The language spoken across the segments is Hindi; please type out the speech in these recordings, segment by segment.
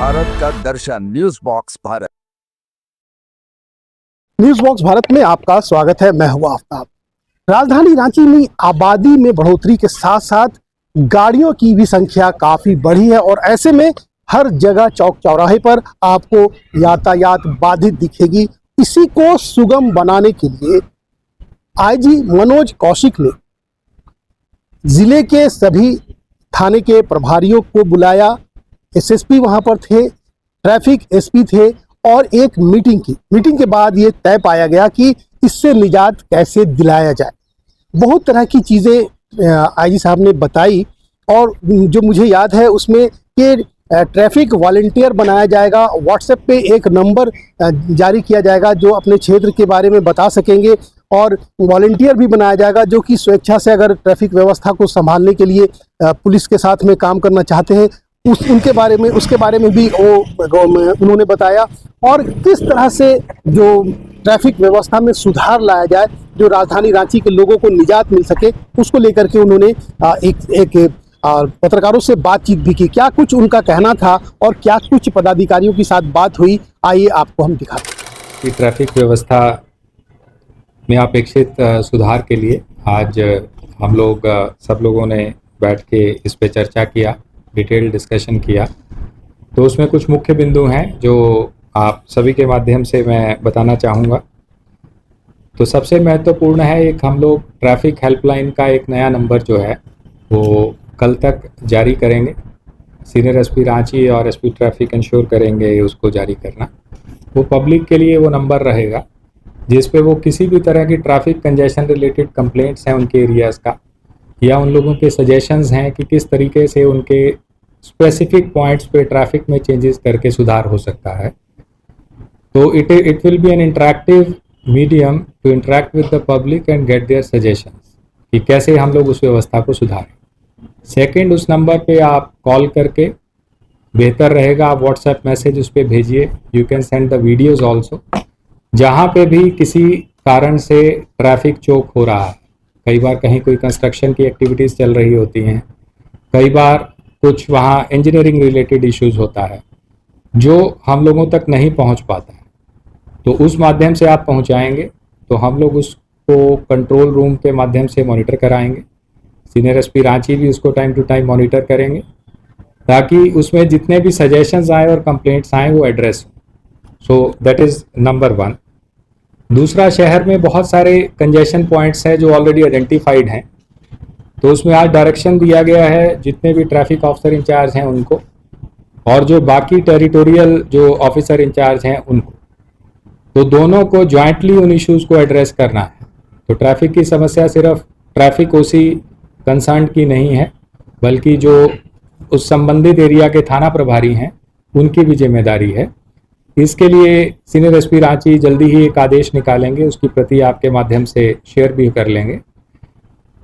भारत का दर्शन news box Bharat. News box Bharat में आपका स्वागत है। मैं हूं आफ्ताब। राजधानी रांची में आबादी में बढ़ोतरी के साथ साथ गाड़ियों की भी संख्या काफी बढ़ी है और ऐसे में हर जगह चौक चौराहे पर आपको यातायात बाधित दिखेगी। इसी को सुगम बनाने के लिए आईजी मनोज कौशिक ने जिले के सभी थाने के प्रभारियों को बुलाया। एसएसपी वहां पर थे, ट्रैफिक एसपी थे और एक मीटिंग की। मीटिंग के बाद ये तय पाया गया कि इससे निजात कैसे दिलाया जाए। बहुत तरह की चीज़ें आईजी साहब ने बताई और जो मुझे याद है उसमें कि ट्रैफिक वॉलंटियर बनाया जाएगा। व्हाट्सएप पे एक नंबर जारी किया जाएगा जो अपने क्षेत्र के बारे में बता सकेंगे और वॉलंटियर भी बनाया जाएगा जो कि स्वेच्छा से अगर ट्रैफिक व्यवस्था को संभालने के लिए पुलिस के साथ में काम करना चाहते हैं उसके बारे में भी उन्होंने बताया और किस तरह से जो ट्रैफिक व्यवस्था में सुधार लाया जाए, जो राजधानी रांची के लोगों को निजात मिल सके, उसको लेकर के उन्होंने एक पत्रकारों से बातचीत भी की। क्या कुछ उनका कहना था और क्या कुछ पदाधिकारियों के साथ बात हुई, आइए आपको हम दिखाते हैं। ट्रैफिक व्यवस्था में अपेक्षित सुधार के लिए आज हम लोग सब लोगों ने बैठ के इस पे चर्चा किया, डिटेल डिस्कशन किया। तो उसमें कुछ मुख्य बिंदु हैं जो आप सभी के माध्यम से मैं बताना चाहूँगा। तो सबसे महत्वपूर्ण है एक हम लोग ट्रैफिक हेल्पलाइन का एक नया नंबर जो है वो कल तक जारी करेंगे। सीनियर एसपी रांची और एसपी ट्रैफिक इंश्योर करेंगे उसको जारी करना। वो पब्लिक के लिए वो नंबर रहेगा जिस पे वो किसी भी तरह की ट्रैफिक कंजेशन रिलेटेड कंप्लेंट्स हैं उनके एरियाज़ का या उन लोगों के सजेशंस हैं कि किस तरीके से उनके स्पेसिफिक पॉइंट्स पे ट्रैफिक में चेंजेस करके सुधार हो सकता है। तो it will be an interactive medium to interact with the public and get their suggestions कि कैसे हम लोग उस व्यवस्था को सुधारें। सेकंड, उस नंबर पे आप कॉल करके बेहतर रहेगा आप व्हाट्सएप मैसेज उस पर भेजिए। You can send the videos also. जहाँ पे भी किसी कारण से ट्रैफिक चोक हो रहा है, कई बार कहीं कोई कंस्ट्रक्शन की एक्टिविटीज़ चल रही होती हैं, कई बार कुछ वहाँ इंजीनियरिंग रिलेटेड इश्यूज होता है जो हम लोगों तक नहीं पहुँच पाता है, तो उस माध्यम से आप पहुँचाएंगे तो हम लोग उसको कंट्रोल रूम के माध्यम से मॉनिटर कराएंगे। सीनियर एसपी रांची भी उसको टाइम टू टाइम मॉनिटर करेंगे ताकि उसमें जितने भी सजेशंस आए और कंप्लेंट्स आए वो एड्रेस हो। So that is number 1। दूसरा, शहर में बहुत सारे कंजेशन पॉइंट्स हैं जो ऑलरेडी आइडेंटिफाइड हैं, तो उसमें आज डायरेक्शन दिया गया है जितने भी ट्रैफिक ऑफिसर इंचार्ज हैं उनको और जो बाकी टेरिटोरियल जो ऑफिसर इंचार्ज हैं उनको, तो दोनों को जॉइंटली उन इश्यूज़ को एड्रेस करना है। तो ट्रैफिक की समस्या सिर्फ ट्रैफिक ओसी कंसर्न की नहीं है बल्कि जो उस संबंधित एरिया के थाना प्रभारी हैं उनकी भी जिम्मेदारी है। इसके लिए सीनियर एसपी रांची जल्दी ही एक आदेश निकालेंगे, उसकी प्रति आपके माध्यम से शेयर भी कर लेंगे।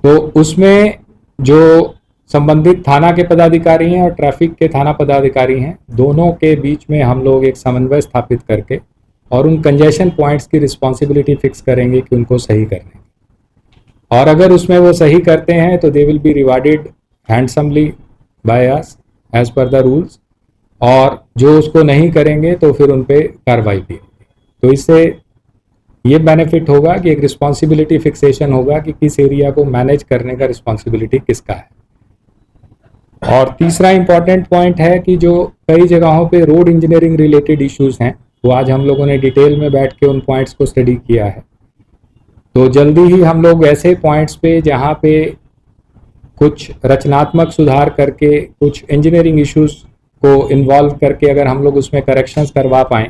तो उसमें जो संबंधित थाना के पदाधिकारी हैं और ट्रैफिक के थाना पदाधिकारी हैं, दोनों के बीच में हम लोग एक समन्वय स्थापित करके और उन कंजेशन पॉइंट्स की रिस्पॉन्सिबिलिटी फिक्स करेंगे कि उनको सही करने, और अगर उसमें वो सही करते हैं तो they will be rewarded handsomely by us as per the rules, और जो उसको नहीं करेंगे तो फिर उन पे कार्रवाई भी होगी। तो इससे ये बेनिफिट होगा कि एक रिस्पॉन्सिबिलिटी फिक्सेशन होगा कि किस एरिया को मैनेज करने का रिस्पॉन्सिबिलिटी किसका है। और तीसरा इंपॉर्टेंट पॉइंट है कि जो कई जगहों पे रोड इंजीनियरिंग रिलेटेड इश्यूज हैं वो आज हम लोगों ने डिटेल में बैठ के उन पॉइंट्स को स्टडी किया है। तो जल्दी ही हम लोग ऐसे पॉइंट्स पे जहाँ पे कुछ रचनात्मक सुधार करके कुछ इंजीनियरिंग इश्यूज को इन्वॉल्व करके अगर हम लोग उसमें करेक्शंस करवा पाएँ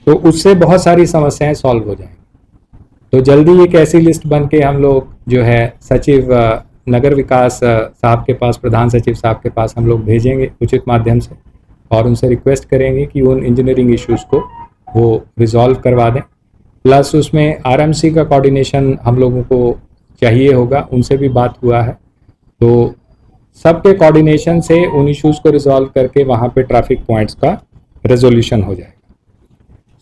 तो उससे बहुत सारी समस्याएं सॉल्व हो जाएंगी। तो जल्दी एक ऐसी लिस्ट बन के हम लोग जो है सचिव नगर विकास साहब के पास, प्रधान सचिव साहब के पास हम लोग भेजेंगे उचित माध्यम से और उनसे रिक्वेस्ट करेंगे कि उन इंजीनियरिंग इश्यूज़ को वो रिजॉल्व करवा दें। प्लस उसमें आरएमसी का कोऑर्डिनेशन हम लोगों को चाहिए होगा, उनसे भी बात हुआ है। तो सबके कोऑर्डिनेशन से उन इश्यूज़ को रिजॉल्व करके वहाँ पे ट्रैफिक पॉइंट्स का रेजोल्यूशन हो जाएगा।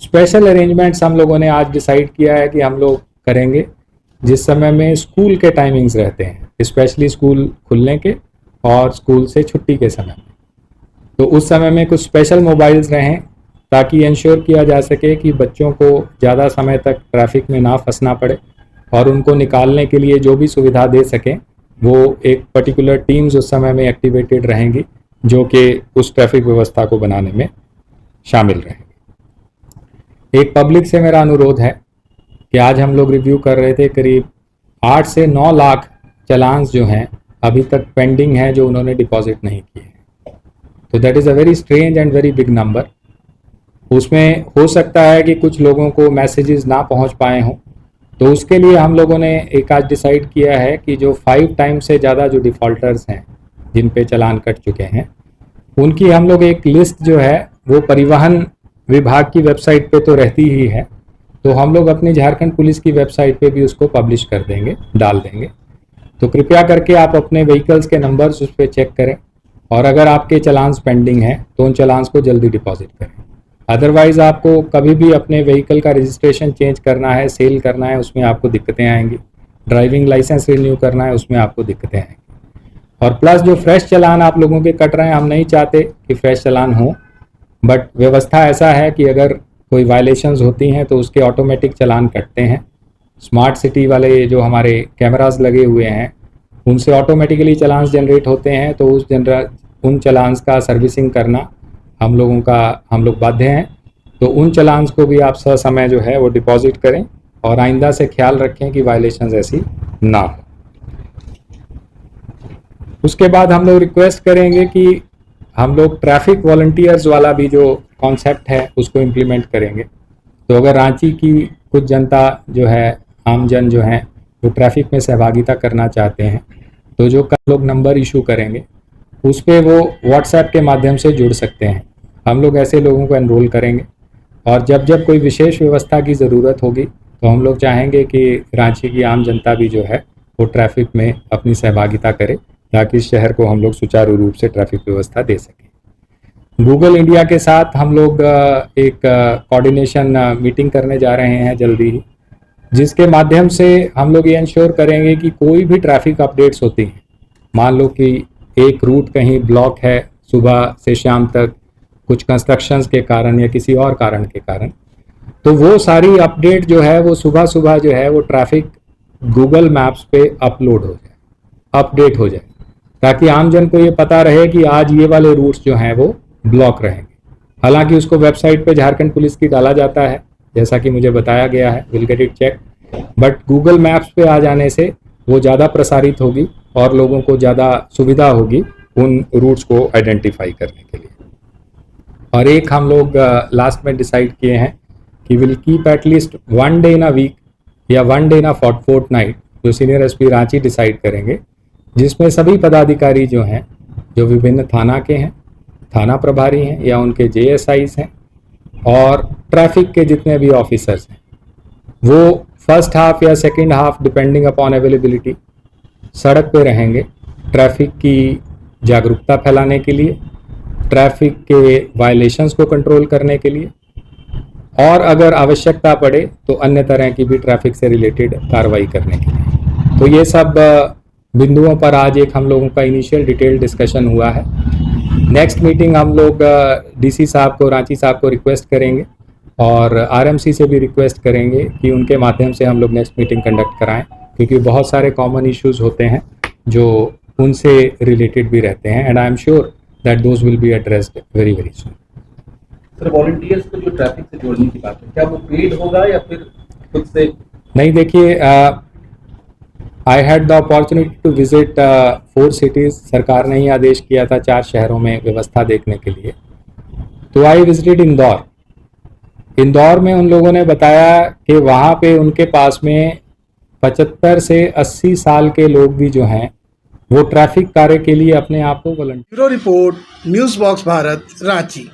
स्पेशल अरेंजमेंट्स हम लोगों ने आज डिसाइड किया है कि हम लोग करेंगे जिस समय में स्कूल के टाइमिंग्स रहते हैं, स्पेशली स्कूल खुलने के और स्कूल से छुट्टी के समय में। तो उस समय में कुछ स्पेशल मोबाइल्स रहें ताकि इंश्योर किया जा सके कि बच्चों को ज़्यादा समय तक ट्रैफिक में ना फंसना पड़े, और उनको निकालने के लिए जो भी सुविधा दे सकें वो एक पर्टिकुलर टीम्स उस समय में एक्टिवेटेड रहेंगी जो कि उस ट्रैफिक व्यवस्था को बनाने में शामिल रहेंगी। एक पब्लिक से मेरा अनुरोध है कि आज हम लोग रिव्यू कर रहे थे, करीब 8 से 9 लाख चलान्स जो हैं अभी तक पेंडिंग हैं जो उन्होंने डिपॉजिट नहीं किए हैं। तो that is a very strange and very big number. उसमें हो सकता है कि कुछ लोगों को मैसेजेस ना पहुंच पाए हों, तो उसके लिए हम लोगों ने एक आज डिसाइड किया है कि जो 5 टाइम्स से ज़्यादा जो डिफ़ॉल्टर्स हैं जिन पे चालान कट चुके हैं, उनकी हम लोग एक लिस्ट जो है वो परिवहन विभाग की वेबसाइट पे तो रहती ही है, तो हम लोग अपनी झारखंड पुलिस की वेबसाइट पे भी उसको पब्लिश कर देंगे, डाल देंगे। तो कृपया करके आप अपने व्हीकल्स के नंबर्स उस पर चेक करें, और अगर आपके चलान्स पेंडिंग हैं तो उन चलान्स को जल्दी डिपॉजिट करें। अदरवाइज़ आपको कभी भी अपने व्हीकल का रजिस्ट्रेशन चेंज करना है, सेल करना है, उसमें आपको दिक्कतें आएंगी। ड्राइविंग लाइसेंस रिन्यू करना है, उसमें आपको दिक्कतें आएंगी। और प्लस जो फ्रेश चलान आप लोगों के कट रहे हैं, हम नहीं चाहते कि फ्रेश चलान हो, बट व्यवस्था ऐसा है कि अगर कोई वायलेशंस होती हैं तो उसके ऑटोमेटिक चलान कटते हैं। स्मार्ट सिटी वाले जो हमारे कैमरास लगे हुए हैं उनसे ऑटोमेटिकली चलान्स जनरेट होते हैं, तो उन चलान्स का सर्विसिंग करना हम लोग बाध्य हैं। तो उन चलान्स को भी आप समय जो है वो डिपॉजिट करें, और आइंदा से ख्याल रखें कि वायलेशंस ऐसी ना हो। उसके बाद हम लोग रिक्वेस्ट करेंगे कि हम लोग ट्रैफिक वॉलंटियर्स वाला भी जो कॉन्सेप्ट है उसको इम्प्लीमेंट करेंगे। तो अगर रांची की कुछ जनता जो है, आम जन जो हैं, वो ट्रैफिक में सहभागिता करना चाहते हैं, तो जो कल लोग नंबर इशू करेंगे उस पर वो व्हाट्सएप के माध्यम से जुड़ सकते हैं। हम लोग ऐसे लोगों को एनरोल करेंगे, और जब जब कोई विशेष व्यवस्था की ज़रूरत होगी तो हम लोग चाहेंगे कि रांची की आम जनता भी जो है वो ट्रैफिक में अपनी सहभागिता करे, ताकि इस शहर को हम लोग सुचारू रूप से ट्रैफिक व्यवस्था दे सकें। गूगल इंडिया के साथ हम लोग एक कोऑर्डिनेशन मीटिंग करने जा रहे हैं जल्दी ही, जिसके माध्यम से हम लोग ये इंश्योर करेंगे कि कोई भी ट्रैफिक अपडेट्स होती हैं, मान लो कि एक रूट कहीं ब्लॉक है सुबह से शाम तक कुछ कंस्ट्रक्शंस के कारण या किसी और कारण के कारण, तो वो सारी अपडेट जो है वो सुबह सुबह जो है वो ट्रैफिक गूगल मैप्स पे अपलोड हो जाए, अपडेट हो जाए, ताकि आमजन को ये पता रहे कि आज ये वाले रूट्स जो हैं वो ब्लॉक रहेंगे। हालांकि उसको वेबसाइट पे झारखंड पुलिस की डाला जाता है, जैसा कि मुझे बताया गया है, will get it check, but Google Maps पे आ जाने से वो ज़्यादा प्रसारित होगी और लोगों को ज़्यादा सुविधा होगी उन रूट्स को आइडेंटिफाई करने के लिए। और एक हम लोग लास्ट में डिसाइड किए हैं कि will keep at least 1 day in a week या 1 डे इन अ फोर्टनाइट, जो सीनियर एसपी रांची डिसाइड करेंगे, जिसमें सभी पदाधिकारी जो हैं, जो विभिन्न थाना के हैं, थाना प्रभारी हैं या उनके जेएसआईस हैं, और ट्रैफिक के जितने भी ऑफिसर्स हैं, वो फर्स्ट हाफ या second half depending upon availability सड़क पे रहेंगे ट्रैफिक की जागरूकता फैलाने के लिए, ट्रैफिक के वायलेशंस को कंट्रोल करने के लिए, और अगर आवश्यकता पड़े तो अन्य तरह की भी ट्रैफिक से रिलेटेड कार्रवाई करने के लिए। तो ये सब बिंदुओं पर आज एक हम लोगों का इनिशियल डिटेल डिस्कशन हुआ है। नेक्स्ट मीटिंग हम लोग डीसी साहब को, रांची साहब को रिक्वेस्ट करेंगे, और आरएमसी से भी रिक्वेस्ट करेंगे कि उनके माध्यम से हम लोग नेक्स्ट मीटिंग कंडक्ट कराएं, क्योंकि बहुत सारे कॉमन इश्यूज होते हैं जो उनसे रिलेटेड भी रहते हैं, and I am sure that those will be addressed very very soon. Sir, volunteers को जो ट्रैफिक से जोड़ने की बात है, क्या वो पेड होगा या फिर खुद से? नहीं, देखिए, I had the opportunity to visit 4 cities. सरकार ने ही आदेश किया था 4 शहरों में व्यवस्था देखने के लिए, तो आई विजिटेड इंदौर। इंदौर में उन लोगों ने बताया कि वहाँ पे उनके पास में 75 से 80 साल के लोग भी जो हैं वो ट्रैफिक कार्य के लिए अपने आप को volunteer. Bureau report, news box Bharat, Ranchi.